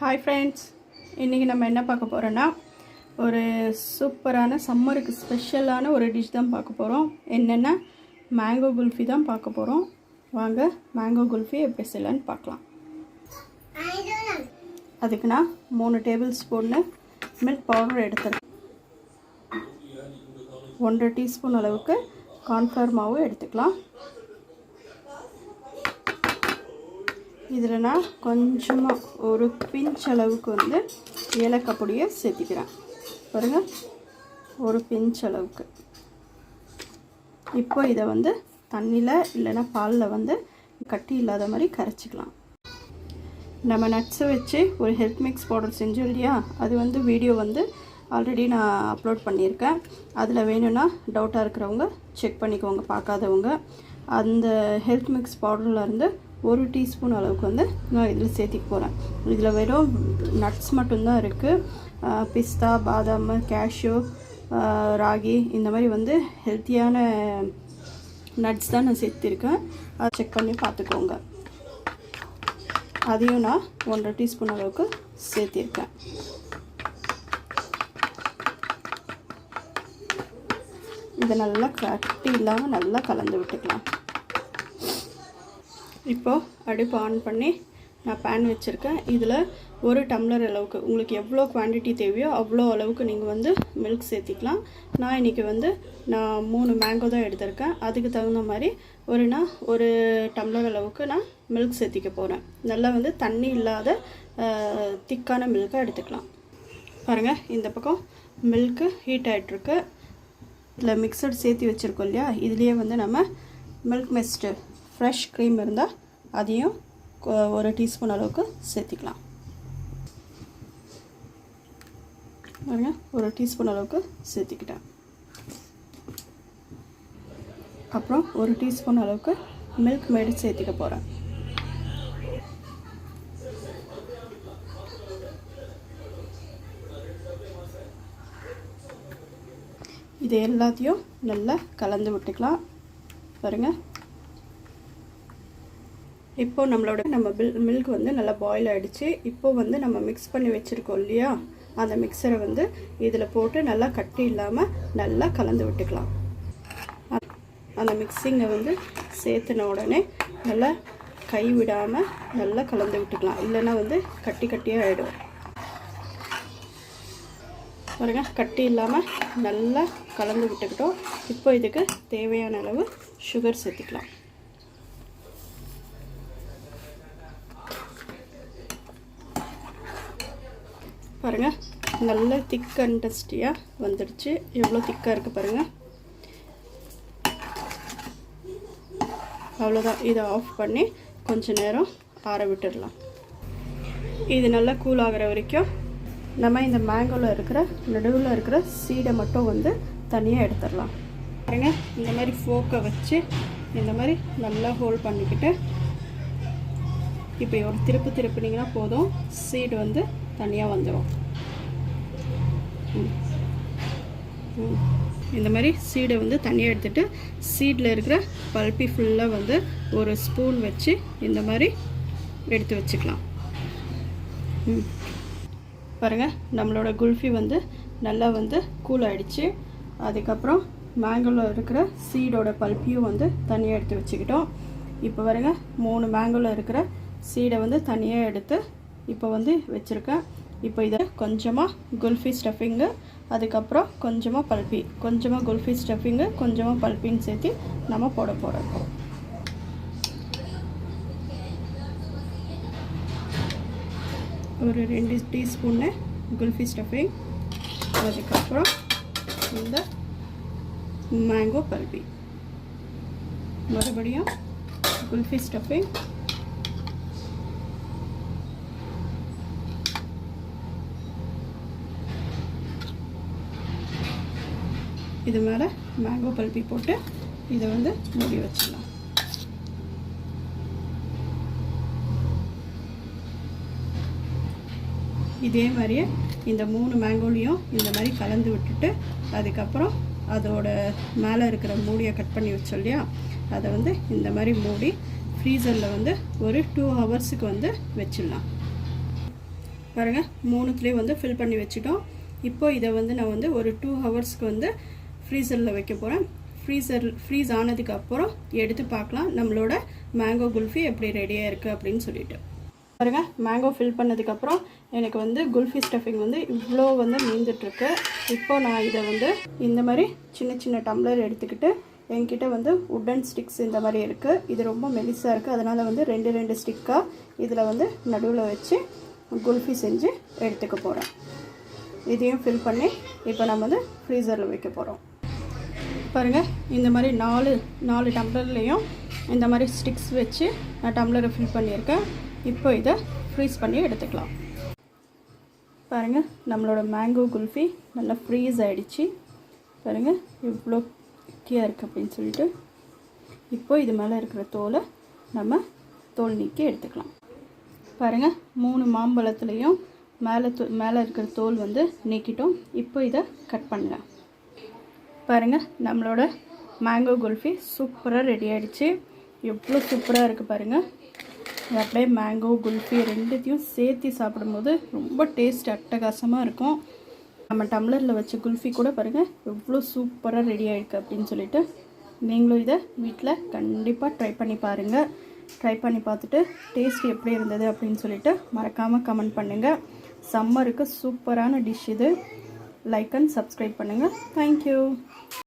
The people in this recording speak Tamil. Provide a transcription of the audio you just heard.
ஹாய் ஃப்ரெண்ட்ஸ், இன்றைக்கி நம்ம என்ன பார்க்க போகிறோன்னா ஒரு சூப்பரான சம்மருக்கு ஸ்பெஷலான ஒரு டிஷ் தான் பார்க்க போகிறோம். என்னென்னா மேங்கோ குல்ஃபி தான் பார்க்க போகிறோம். வாங்க மேங்கோ குல்ஃபி எப்படி செய்யலான்னு பார்க்கலாம். அதுக்கு நான் 3 டேபிள் ஸ்பூன்னு மில்க் பவுடர் எடுத்துருக்கேன். 1.5 டீஸ்பூன் அளவுக்கு கார்ன்ஃப்ளவர் மாவு எடுத்துக்கலாம். இதில் நான் கொஞ்சமாக ஒரு பிஞ்ச் அளவுக்கு ஏலக்காய் பொடியை சேர்த்திக்கிறேன். பாருங்கள், ஒரு பிஞ்ச் அளவுக்கு. இப்போ இதை தண்ணியில் இல்லைன்னா பாலில் கட்டி இல்லாத மாதிரி கரைச்சிக்கலாம். நம்ம நட்ஸை வச்சு ஒரு ஹெல்த் மிக்ஸ் பவுடர் செஞ்சோம் இல்லையா, அது வீடியோ ஆல்ரெடி நான் அப்லோட் பண்ணியிருக்கேன். அதில் வேணும்னா டவுட்டாக இருக்கிறவங்க செக் பண்ணிக்கோங்க, பார்க்காதவங்க. அந்த ஹெல்த் மிக்ஸ் பவுடர்லேருந்து 1 டீஸ்பூன் அளவுக்கு நான் இதில் சேர்த்திக்க போகிறேன். இதில் வெறும் நட்ஸ் மட்டும்தான் இருக்குது. பிஸ்தா, பாதாம், கேஷ்யூ, ராகி இந்த மாதிரி ஹெல்த்தியான நட்ஸ் தான் நான் சேர்த்திருக்கேன். அதை செக் பண்ணி பார்த்துக்கோங்க. அதையும் நான் 1.5 டீஸ்பூன் அளவுக்கு சேர்த்திருக்கேன். இதை நல்லா கட்டி இல்லாமல் நல்லா கலந்து விட்டுக்கலாம். இப்போது அடுப்பு ஆன் பண்ணி நான் பேன் வச்சுருக்கேன். இதில் 1 டம்ளர் அளவுக்கு உங்களுக்கு எவ்வளோ குவான்டிட்டி தேவையோ அவ்வளோ அளவுக்கு நீங்கள் மில்க் சேர்த்திக்கலாம். நான் இன்றைக்கி நான் 3 மேங்கோ தான் எடுத்திருக்கேன். அதுக்கு தகுந்த மாதிரி நான் 1 டம்ளர் அளவுக்கு நான் மில்க் சேர்த்திக்க போகிறேன். நல்லா தண்ணி இல்லாத திக்கான மில்காக எடுத்துக்கலாம். பாருங்கள், இந்த பக்கம் மில்க்கு ஹீட் ஆகிட்டுருக்கு. இதில் மிக்சட் சேர்த்து வச்சுருக்கோம் இல்லையா, இதுலேயே நம்ம மில்க் மிஸ்ட்டு ஃப்ரெஷ் க்ரீம் இருந்தால் அதையும் 1 டீஸ்பூன் அளவுக்கு சேர்த்திக்கலாம். பாருங்கள், 1 டீஸ்பூன் அளவுக்கு சேர்த்திக்கிட்டேன். அப்புறம் 1 டீஸ்பூன் அளவுக்கு மில்க் மேடு சேர்த்திக்க போகிறேன். இது எல்லாத்தையும் நல்லா கலந்து விட்டுக்கலாம். பாருங்கள், இப்போ நம்ம மில்க் நல்லா பாயில் ஆகிடுச்சு. இப்போது நம்ம மிக்ஸ் பண்ணி வச்சுருக்கோம் இல்லையா, அந்த மிக்சரை இதில் போட்டு நல்லா கட்டி இல்லாமல் நல்லா கலந்து விட்டுக்கலாம். அந்த மிக்சிங்கை சேர்த்துன உடனே நல்லா கை விடாமல் நல்லா கலந்து விட்டுக்கலாம். இல்லைன்னா கட்டி கட்டியாக ஆகிடும். பாருங்க, கட்டி இல்லாமல் நல்லா கலந்து விட்டுக்கிட்டோம். இப்போ இதுக்கு தேவையான அளவு சுகர் சேர்த்துக்கலாம். பாருங்கள், நல்ல திக் கண்டஸ்டியாக வந்துடுச்சு. எவ்வளோ திக்காக இருக்குது பாருங்கள். அவ்வளோதான். இதை ஆஃப் பண்ணி கொஞ்ச நேரம் ஆற விட்டுடலாம். இது நல்லா கூல் ஆகிற வரைக்கும் நம்ம இந்த மேங்கோவில் இருக்கிற நடுவில் இருக்கிற சீடை மட்டும் தனியாக எடுத்துடலாம். பாருங்கள், இந்த மாதிரி ஃபோக்கை வச்சு இந்த மாதிரி நல்லா ஹோல்ட் பண்ணிக்கிட்டு இப்போ ஒரு திருப்பினீங்கன்னா போதும், சீடு தனியாக வந்துடும். இந்த மாதிரி சீடை தனியாக எடுத்துகிட்டு சீடில் இருக்கிற பல்பி ஃபுல்லாக ஒரு ஸ்பூன் வச்சு இந்த மாதிரி எடுத்து வச்சுக்கலாம். பாருங்கள், நம்மளோட குல்ஃபி நல்லா கூல் ஆகிடுச்சு. அதுக்கப்புறம் மேங்கோவில் இருக்கிற சீடோட பல்பியும் தனியாக எடுத்து வச்சுக்கிட்டோம். இப்போ பாருங்கள், 3 மேங்கோவில் இருக்கிற சீடை தனியாக எடுத்து இப்போ வச்சுருக்கேன். இப்போ இதை கொஞ்சமாக குல்ஃபி ஸ்டஃபிங்கு, அதுக்கப்புறம் கொஞ்சமாக பல்பி, கொஞ்சமாக குல்ஃபி ஸ்டஃபிங்கு, கொஞ்சமாக பல்பின்னு சேர்த்து நம்ம போட போகிறோம். ஒரு 2 டீஸ்பூன்னு குல்ஃபி ஸ்டஃபிங், அதுக்கப்புறம் இந்த மேங்கோ பல்பி, மறுபடியும் குல்ஃபி ஸ்டஃபிங், இது மேலே மேங்கோ பல்பி போட்டு இதை மூடி வச்சிடலாம். இதே மாதிரியே இந்த 3 மேங்கோலையும் இந்த மாதிரி கலந்து விட்டுட்டு அதுக்கப்புறம் அதோட மேலே இருக்கிற மூடியை கட் பண்ணி வச்சோம் இல்லையா, அதை இந்த மாதிரி மூடி ஃப்ரீசரில் ஒரு 2 ஹவர்ஸுக்கு வச்சிடலாம். பாருங்கள் 3த்துலேயும் வந்து ஃபில் பண்ணி வச்சுட்டோம். இப்போ இதை வந்து நான் வந்து ஒரு 2 ஹவர்ஸ்க்கு வந்து ஃப்ரீசரில் வைக்க போகிறேன். ஃப்ரீஸ் ஆனதுக்கப்புறம் எடுத்து பார்க்கலாம் நம்மளோட மேங்கோ குல்ஃபி எப்படி ரெடியாக இருக்குது அப்படின்னு சொல்லிட்டு. பாருங்கள் மேங்கோ ஃபில் பண்ணதுக்கப்புறம் எனக்கு வந்து குல்ஃபி ஸ்டஃபிங் வந்து இவ்வளோ வந்து மீந்துட்டுருக்கு. இப்போ நான் இதை வந்து இந்த மாதிரி சின்ன சின்ன டம்ளர் எடுத்துக்கிட்டு என்கிட்ட வந்து உட்டன் ஸ்டிக்ஸ் இந்த மாதிரி இருக்குது. இது ரொம்ப மெலிசாக இருக்குது, அதனால் வந்து 2 ஸ்டிக்காக இதில் வந்து நடுவில் வச்சு குல்ஃபி செஞ்சு எடுத்துக்க போகிறேன். இதையும் ஃபில் பண்ணி இப்போ நம்ம வந்து ஃப்ரீசரில் வைக்க போகிறோம். பாருங்கள் இந்த மாதிரி 4 டம்ளர்லேயும் இந்த மாதிரி ஸ்டிக்ஸ் வச்சு நான் டம்ளரை ஃபில் பண்ணியிருக்கேன். இப்போ இதை ஃப்ரீஸ் பண்ணி எடுத்துக்கலாம். பாருங்கள் நம்மளோட மேங்கோ குல்ஃபி நல்லா ஃப்ரீஸ் ஆகிடுச்சு. பாருங்கள் இவ்வளோ குட்டியாக இருக்குது அப்படின்னு சொல்லிட்டு. இப்போ இது மேலே இருக்கிற தோலை நம்ம தோல் நீக்கி எடுத்துக்கலாம். பாருங்கள் 3 மாம்பழத்துலேயும் மேலே இருக்கிற தோல் வந்து நீக்கிட்டோம். இப்போ இதை கட் பண்ணலாம். பாருங்கள் நம்மளோட மேங்கோ குல்ஃபி சூப்பராக ரெடி ஆகிடுச்சு. எவ்வளோ சூப்பராக இருக்குது பாருங்கள். அப்படியே மேங்கோ குல்ஃபி 2த்தையும் சேர்த்து சாப்பிடும்போது ரொம்ப டேஸ்ட் அட்டகாசமாக இருக்கும். நம்ம டம்ளரில் வச்ச குல்ஃபி கூட பாருங்கள் எவ்வளோ சூப்பராக ரெடி ஆகிருக்கு அப்படின்னு சொல்லிட்டு. நீங்களும் இதை வீட்டில் கண்டிப்பாக ட்ரை பண்ணி பாருங்கள். ட்ரை பண்ணி பார்த்துட்டு டேஸ்ட் எப்படி இருந்தது அப்படின்னு சொல்லிட்டு மறக்காமல் கமெண்ட் பண்ணுங்கள். சம்மருக்கு சூப்பரான டிஷ் இது. லைக் அண்ட் சப்ஸ்கிரைப் பண்ணுங்கள். தேங்க்யூ.